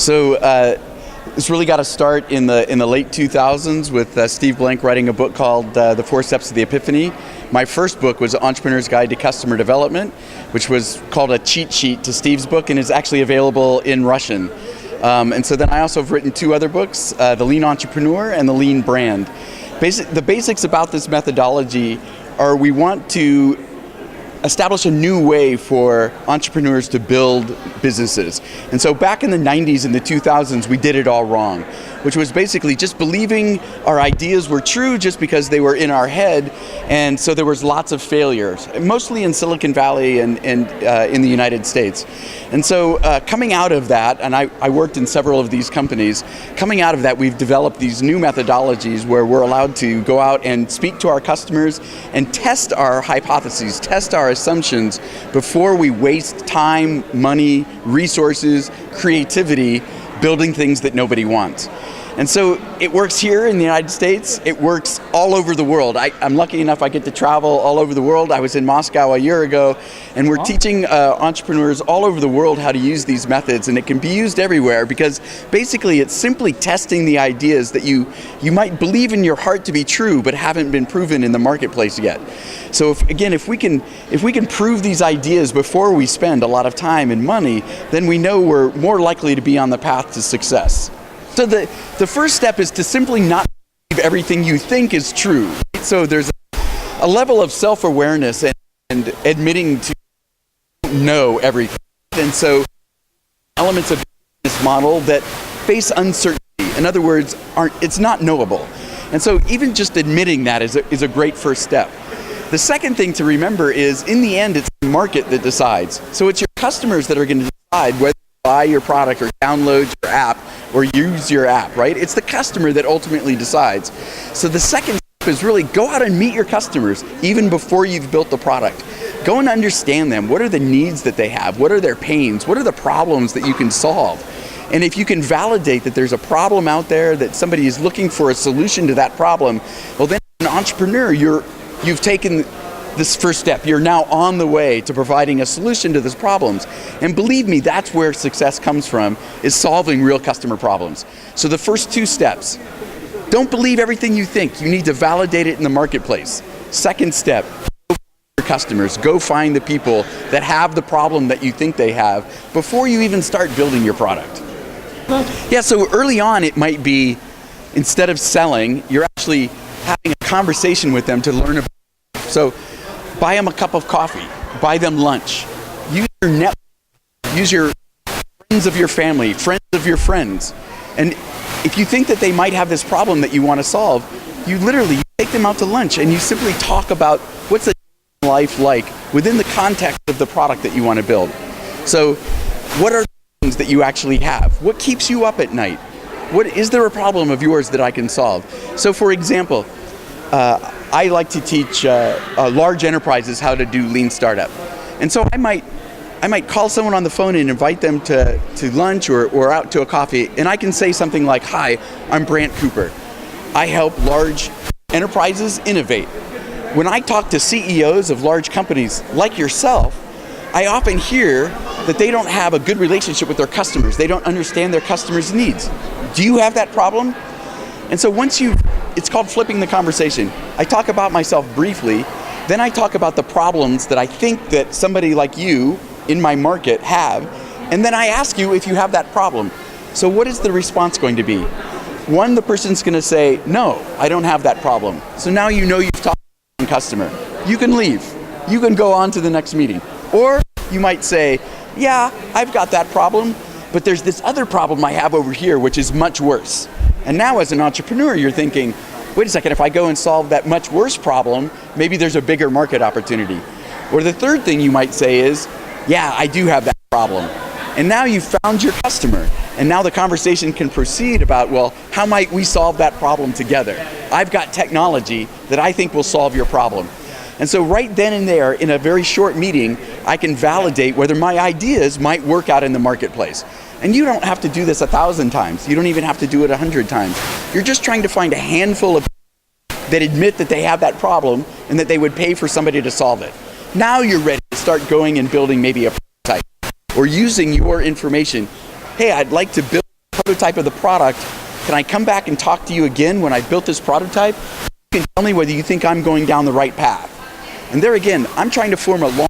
This really got to start in the late 2000s with Steve Blank writing a book called The 4 Steps of the Epiphany. My first book was Entrepreneur's Guide to Customer Development, which was called a cheat sheet to Steve's book and is actually available in Russian. And so then I also have written 2 other books, The Lean Entrepreneur and The Lean Brand. The basics about this methodology are we want to establish a new way for entrepreneurs to build businesses. And so back in the 90s and the 2000s, we did it all wrong, which was basically just believing our ideas were true just because they were in our head. And so there was lots of failures, mostly in Silicon Valley and in the United States. And so coming out of that, and I worked in several of these companies, coming out of that, we've developed these new methodologies where we're allowed to go out and speak to our customers and test our hypotheses, test our assumptions before we waste time, money, resources, creativity, building things that nobody wants. And so it works here in the United States, it works all over the world. I'm lucky enough I get to travel all over the world. I was in Moscow a year ago, and we're teaching entrepreneurs all over the world how to use these methods, and it can be used everywhere because basically it's simply testing the ideas that you might believe in your heart to be true but haven't been proven in the marketplace yet. So if we can prove these ideas before we spend a lot of time and money, then we know we're more likely to be on the path to success. So the first step is to simply not believe everything you think is true. So there's a level of self-awareness and admitting to know everything. And so elements of this model that face uncertainty, in other words, it's not knowable. And so even just admitting that is a great first step. The second thing to remember is, in the end, it's the market that decides. So it's your customers that are going to decide whether to buy your product or download your app or use your app, right? It's the customer that ultimately decides. So the second step is really go out and meet your customers even before you've built the product. Go and understand them. What are the needs that they have? What are their pains? What are the problems that you can solve? And if you can validate that there's a problem out there, that somebody is looking for a solution to that problem, well then as an entrepreneur, you've taken this first step. You're now on the way to providing a solution to those problems. And believe me, that's where success comes from, is solving real customer problems. So the first 2 steps, don't believe everything you think. You need to validate it in the marketplace. Second step, go find your customers. Go find the people that have the problem that you think they have before you even start building your product. Yeah, so early on it might be, instead of selling, you're actually having a conversation with them to learn about it. So buy them a cup of coffee, buy them lunch, use your network, use your friends of your family, friends of your friends. And if you think that they might have this problem that you want to solve, you take them out to lunch and you simply talk about what's a life like within the context of the product that you want to build. So what are the things that you actually have? What keeps you up at night? Is there a problem of yours that I can solve? So for example, I like to teach large enterprises how to do lean startup. And so I might call someone on the phone and invite them to lunch or out to a coffee, and I can say something like, "Hi, I'm Brant Cooper. I help large enterprises innovate." When I talk to CEOs of large companies like yourself, I often hear that they don't have a good relationship with their customers. They don't understand their customers' needs. Do you have that problem? And so it's called flipping the conversation. I talk about myself briefly, then I talk about the problems that I think that somebody like you in my market have, and then I ask you if you have that problem. So what is the response going to be? One, the person's going to say, "No, I don't have that problem." So now you know you've talked to the customer. You can leave. You can go on to the next meeting. Or you might say, "Yeah, I've got that problem, but there's this other problem I have over here which is much worse." And now as an entrepreneur, you're thinking, wait a second, if I go and solve that much worse problem, maybe there's a bigger market opportunity. Or the third thing you might say is, "Yeah, I do have that problem." And now you've found your customer. And now the conversation can proceed about, well, how might we solve that problem together? I've got technology that I think will solve your problem. And so right then and there, in a very short meeting, I can validate whether my ideas might work out in the marketplace. And you don't have to do this 1,000 times. You don't even have to do it 100 times. You're just trying to find a handful of people that admit that they have that problem and that they would pay for somebody to solve it. Now you're ready to start going and building maybe a prototype or using your information. Hey, I'd like to build prototype of the product. Can I come back and talk to you again when I built this prototype? You can tell me whether you think I'm going down the right path. And there again, I'm trying to form a long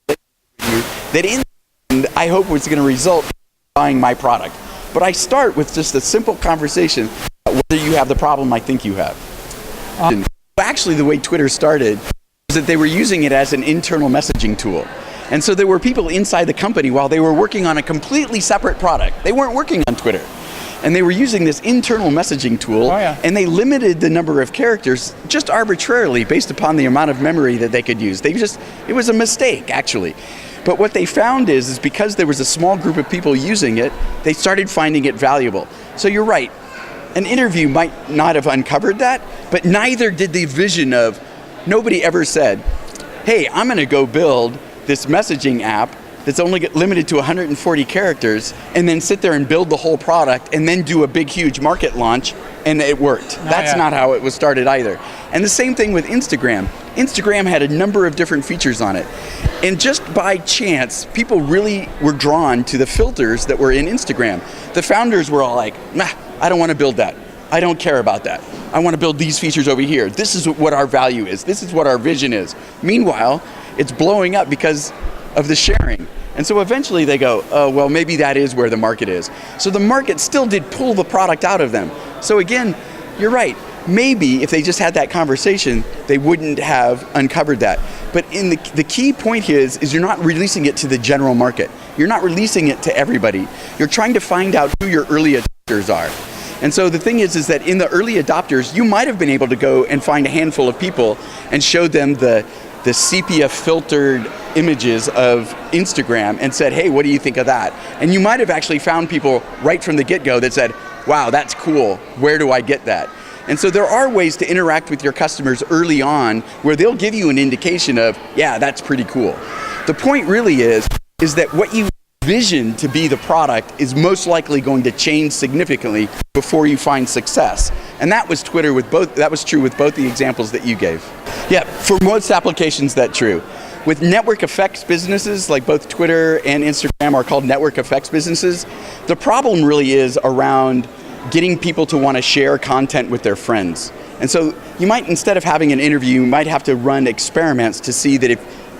relationship that in the end, I hope was going to result in buying my product. But I start with just a simple conversation about whether you have the problem I think you have. Actually, the way Twitter started was that they were using it as an internal messaging tool. And so there were people inside the company while they were working on a completely separate product. They weren't working on Twitter. And they were using this internal messaging tool, and they limited the number of characters just arbitrarily based upon the amount of memory that they could use. It was a mistake, actually. But what they found is because there was a small group of people using it, they started finding it valuable. So you're right, an interview might not have uncovered that, but neither did the vision of, nobody ever said, hey, I'm gonna go build this messaging app that's only limited to 140 characters and then sit there and build the whole product and then do a big, huge market launch, and it worked. That's not how it was started either. And the same thing with Instagram. Instagram had a number of different features on it. And just by chance, people really were drawn to the filters that were in Instagram. The founders were all like, nah, I don't want to build that. I don't care about that. I want to build these features over here. This is what our value is. This is what our vision is. Meanwhile, it's blowing up because of the sharing. And so eventually they go, oh, well, maybe that is where the market is. So the market still did pull the product out of them. So again, you're right. Maybe if they just had that conversation, they wouldn't have uncovered that. But in the key point here is you're not releasing it to the general market. You're not releasing it to everybody. You're trying to find out who your early adopters are. And so the thing is that in the early adopters, you might have been able to go and find a handful of people and show them the sepia filtered images of Instagram and said, hey, what do you think of that? And you might have actually found people right from the get-go that said, wow, that's cool. Where do I get that? And so there are ways to interact with your customers early on where they'll give you an indication of, yeah, that's pretty cool. The point really is that what you vision to be the product is most likely going to change significantly before you find success. And that was true with both the examples that you gave. Yeah, for most applications that's true. With network effects businesses, like both Twitter and Instagram are called network effects businesses, the problem really is around getting people to want to share content with their friends. And so you might, instead of having an interview, you might have to run experiments to see that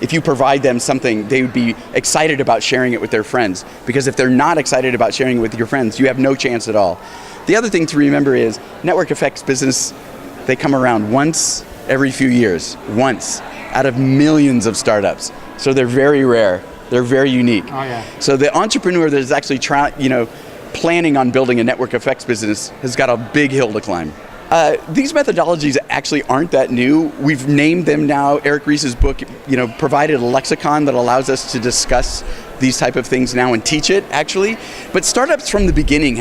if you provide them something, they would be excited about sharing it with their friends. Because if they're not excited about sharing it with your friends, you have no chance at all. The other thing to remember is network effects business, they come around once every few years, once out of millions of startups. So they're very rare, they're very unique. Oh, yeah. So the entrepreneur that is actually planning on building a network effects business has got a big hill to climb. These methodologies actually aren't that new. We've named them now. Eric Ries's book, provided a lexicon that allows us to discuss these type of things now and teach it, actually. But startups from the beginning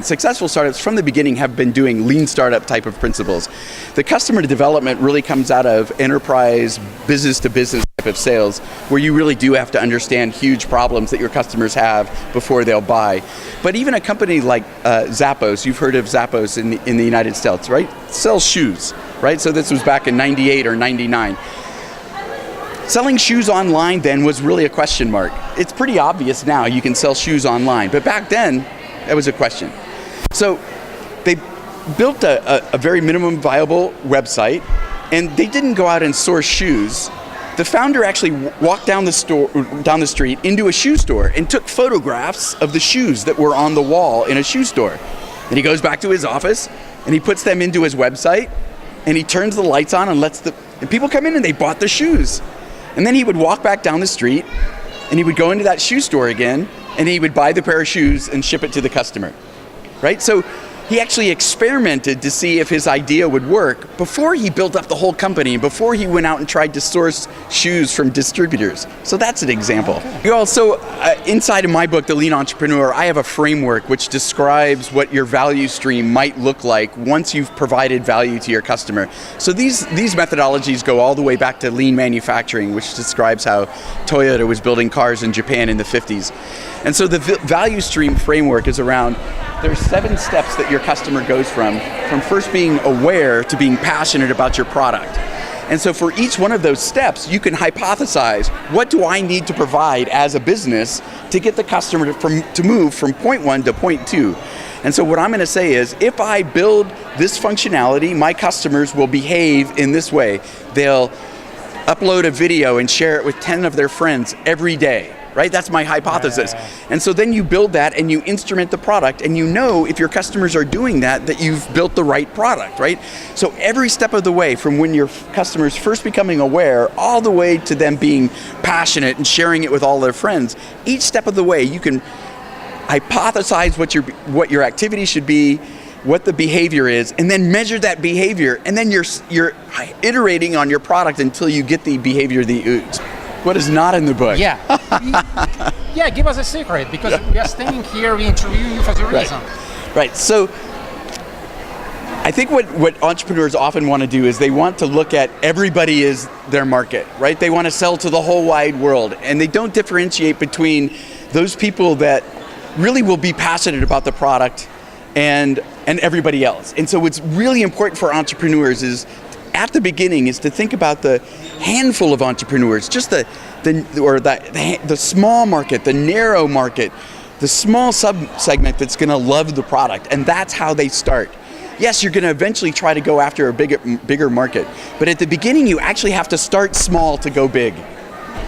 successful startups from the beginning have been doing lean startup type of principles. The customer development really comes out of enterprise, business to business type of sales, where you really do have to understand huge problems that your customers have before they'll buy. But even a company like Zappos, you've heard of Zappos in the United States, right? Sells shoes, right? So this was back in 98 or 99. Selling shoes online then was really a question mark. It's pretty obvious now you can sell shoes online, but back then, that was a question. So they built a very minimum viable website, and they didn't go out and source shoes. The founder actually walked down the street into a shoe store and took photographs of the shoes that were on the wall in a shoe store. And he goes back to his office, and he puts them into his website, and he turns the lights on and and people come in and they bought the shoes. And then he would walk back down the street, and he would go into that shoe store again, and he would buy the pair of shoes and ship it to the customer, right? So he actually experimented to see if his idea would work before he built up the whole company, before he went out and tried to source shoes from distributors. So that's an example. Okay. Inside of my book, The Lean Entrepreneur, I have a framework which describes what your value stream might look like once you've provided value to your customer. So these methodologies go all the way back to lean manufacturing, which describes how Toyota was building cars in Japan in the 50s. And so the value stream framework is around, there's 7 steps that your customer goes from first being aware to being passionate about your product. And so for each one of those steps, you can hypothesize, what do I need to provide as a business to get the customer to move from point 1 to point 2? And so what I'm going to say is, if I build this functionality, my customers will behave in this way. They'll upload a video and share it with 10 of their friends every day, right? That's my hypothesis. And so then you build that and you instrument the product, and you know if your customers are doing that, that you've built the right product, right? So every step of the way, from when your customers first becoming aware, all the way to them being passionate and sharing it with all their friends, each step of the way you can hypothesize what your activity should be, what the behavior is, and then measure that behavior, and then you're iterating on your product until you get the behavior that you use. What is not in the book? Yeah. Yeah, give us a secret, because we are standing here, we interview you for the reason. Right. So I think what entrepreneurs often want to do is they want to look at everybody as their market, right? They want to sell to the whole wide world, and they don't differentiate between those people that really will be passionate about the product and everybody else. And so what's really important for entrepreneurs is, at the beginning, is to think about the handful of entrepreneurs, just the small market, the narrow market, the small sub-segment that's going to love the product, and that's how they start. Yes, you're going to eventually try to go after a bigger market, but at the beginning you actually have to start small to go big.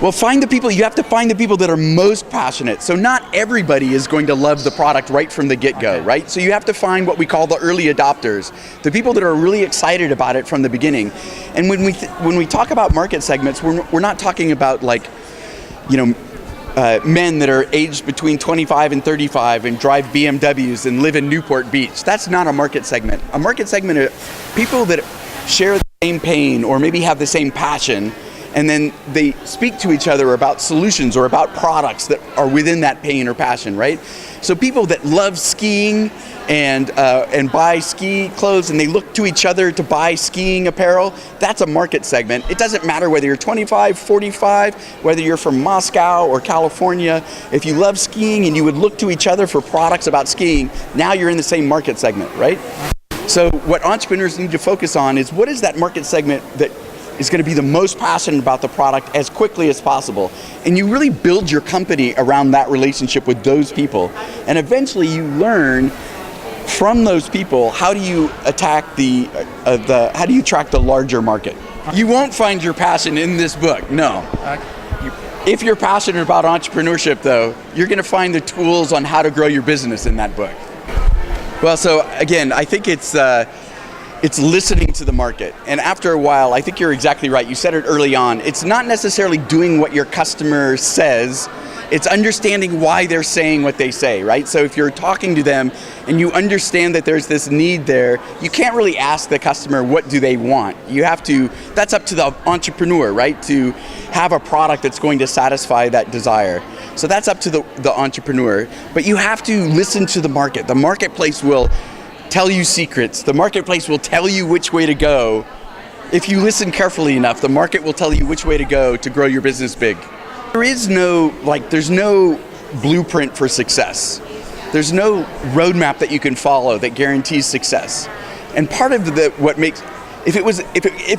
Well, you have to find the people that are most passionate. So not everybody is going to love the product right from the get-go, right? So you have to find what we call the early adopters, the people that are really excited about it from the beginning. And when we talk about market segments, we're not talking about, like, men that are aged between 25 and 35 and drive BMWs and live in Newport Beach. That's not a market segment. A market segment are people that share the same pain or maybe have the same passion, and then they speak to each other about solutions or about products that are within that pain or passion, right? So people that love skiing and buy ski clothes, and they look to each other to buy skiing apparel, that's a market segment. It doesn't matter whether you're 25, 45, whether you're from Moscow or California. If you love skiing and you would look to each other for products about skiing, now you're in the same market segment, right? So what entrepreneurs need to focus on is, what is that market segment that is going to be the most passionate about the product as quickly as possible. And you really build your company around that relationship with those people. And eventually you learn from those people, how do you attack how do you track the larger market? You won't find your passion in this book, no. If you're passionate about entrepreneurship, though, you're going to find the tools on how to grow your business in that book. Well, so again, I think it's listening to the market. And after a while, I think you're exactly right. You said it early on. It's not necessarily doing what your customer says. It's understanding why they're saying what they say, right? So if you're talking to them and you understand that there's this need there, you can't really ask the customer, what do they want? That's up to the entrepreneur, right? To have a product that's going to satisfy that desire. So that's up to the entrepreneur. But you have to listen to the market. The marketplace will tell you secrets. The marketplace will tell you which way to go. If you listen carefully enough, the market will tell you which way to go to grow your business big. There's no blueprint for success. There's no roadmap that you can follow that guarantees success. And part of if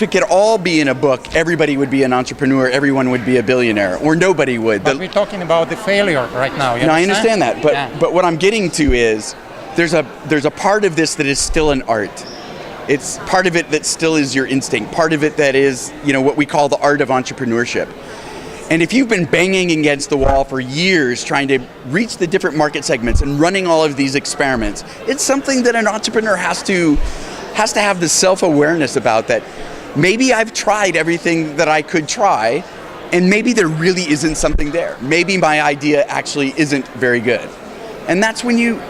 it could all be in a book, everybody would be an entrepreneur, everyone would be a billionaire, or nobody would. But we're talking about the failure right now. I understand that, but what I'm getting to is, there's a part of this that is still an art. It's part of it that still is your instinct. Part of it that is, what we call the art of entrepreneurship. And if you've been banging against the wall for years trying to reach the different market segments and running all of these experiments, it's something that an entrepreneur has to have the self-awareness about, that maybe I've tried everything that I could try, and maybe there really isn't something there. Maybe my idea actually isn't very good. And that's when you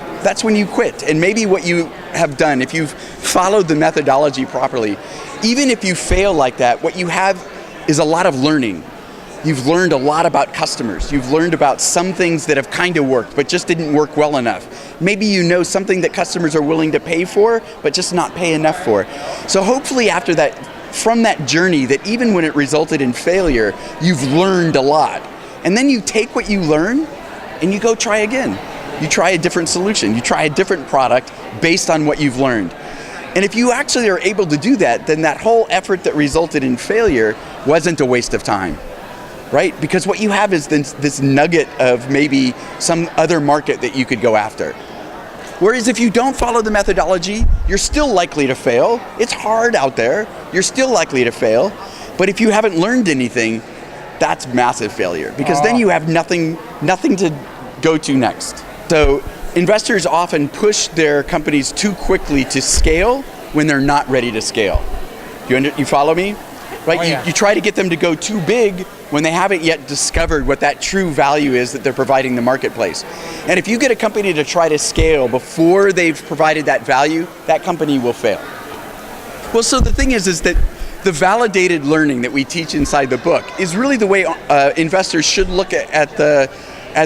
quit. And maybe what you have done, if you've followed the methodology properly, even if you fail like that, what you have is a lot of learning. You've learned a lot about customers. You've learned about some things that have kind of worked, but just didn't work well enough. Maybe you know something that customers are willing to pay for, but just not pay enough for. So hopefully after that, from that journey, that even when it resulted in failure, you've learned a lot. And then you take what you learn and you go try again. You try a different solution. You try a different product based on what you've learned. And if you actually are able to do that, then that whole effort that resulted in failure wasn't a waste of time, right? Because what you have is this nugget of maybe some other market that you could go after. Whereas if you don't follow the methodology, you're still likely to fail. It's hard out there. You're still likely to fail. But if you haven't learned anything, that's massive failure, because then you have nothing to go to next. So investors often push their companies too quickly to scale when they're not ready to scale. You follow me? Right? Oh, yeah. You try to get them to go too big when they haven't yet discovered what that true value is that they're providing the marketplace. And if you get a company to try to scale before they've provided that value, that company will fail. Well, so the thing is that the validated learning that we teach inside the book is really the way investors should look at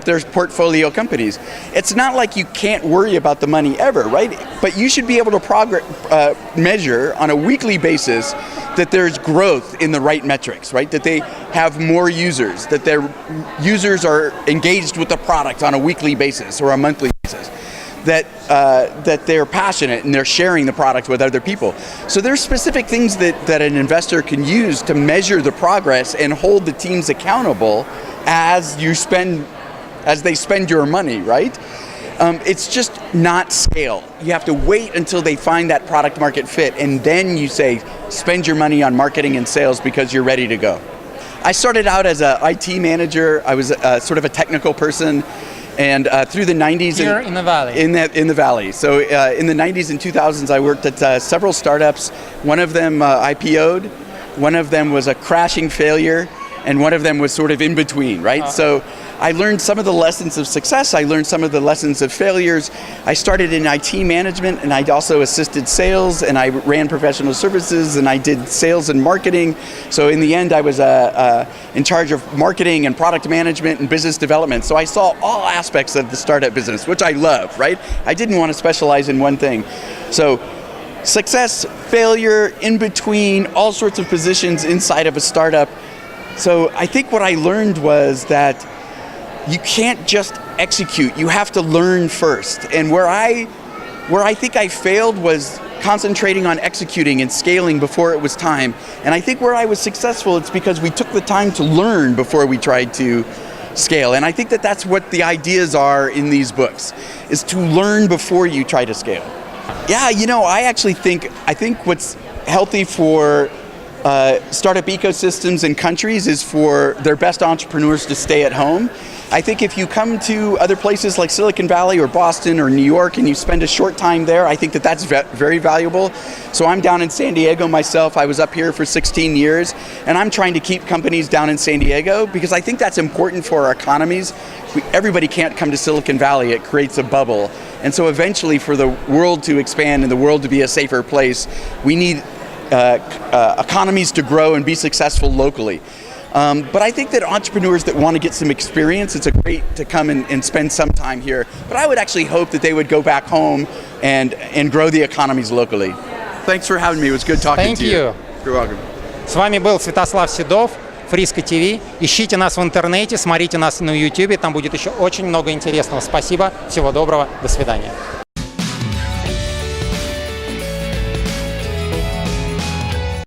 their portfolio companies. It's not like you can't worry about the money ever, right? But you should be able to measure on a weekly basis that there's growth in the right metrics, right? That they have more users, that their users are engaged with the product on a weekly basis or a monthly basis. That they're passionate and they're sharing the product with other people. So there's specific things that an investor can use to measure the progress and hold the teams accountable as they spend your money, right? It's just not scale. You have to wait until they find that product market fit, and then you say, spend your money on marketing and sales because you're ready to go. I started out as an IT manager. I was sort of a technical person. And through the 90s, here in the valley. In the valley. So in the 90s and 2000s, I worked at several startups. One of them IPO'd. One of them was a crashing failure, and one of them was sort of in between, right? So I learned some of the lessons of success. I learned some of the lessons of failures. I started in IT management, and I also assisted sales, and I ran professional services, and I did sales and marketing. So in the end, I was in charge of marketing and product management and business development. So I saw all aspects of the startup business, which I love, right? I didn't want to specialize in one thing. So success, failure, in between, all sorts of positions inside of a startup. So I think what I learned was that you can't just execute, you have to learn first. And where I think I failed was concentrating on executing and scaling before it was time. And I think where I was successful, it's because we took the time to learn before we tried to scale. And I think that's what the ideas are in these books, is to learn before you try to scale. Yeah, I think what's healthy for startup ecosystems and countries is for their best entrepreneurs to stay at home. I think if you come to other places like Silicon Valley or Boston or New York and you spend a short time there, I think that's very valuable. So I'm down in San Diego myself. I was up here for 16 years, and I'm trying to keep companies down in San Diego because I think that's important for our economies. Everybody can't come to Silicon Valley. It creates a bubble. And so eventually, for the world to expand and the world to be a safer place, we need economies to grow and be successful locally. But I think that entrepreneurs that want to get some experience, it's great to come and spend some time here. But I would actually hope that they would go back home and grow the economies locally. Thanks for having me. It was good talking to you. Thank you. You're welcome. С вами был Святослав Седов, Frisco TV. Ищите нас в интернете, смотрите нас на YouTube, там будет еще очень много интересного. Спасибо, всего доброго, до свидания.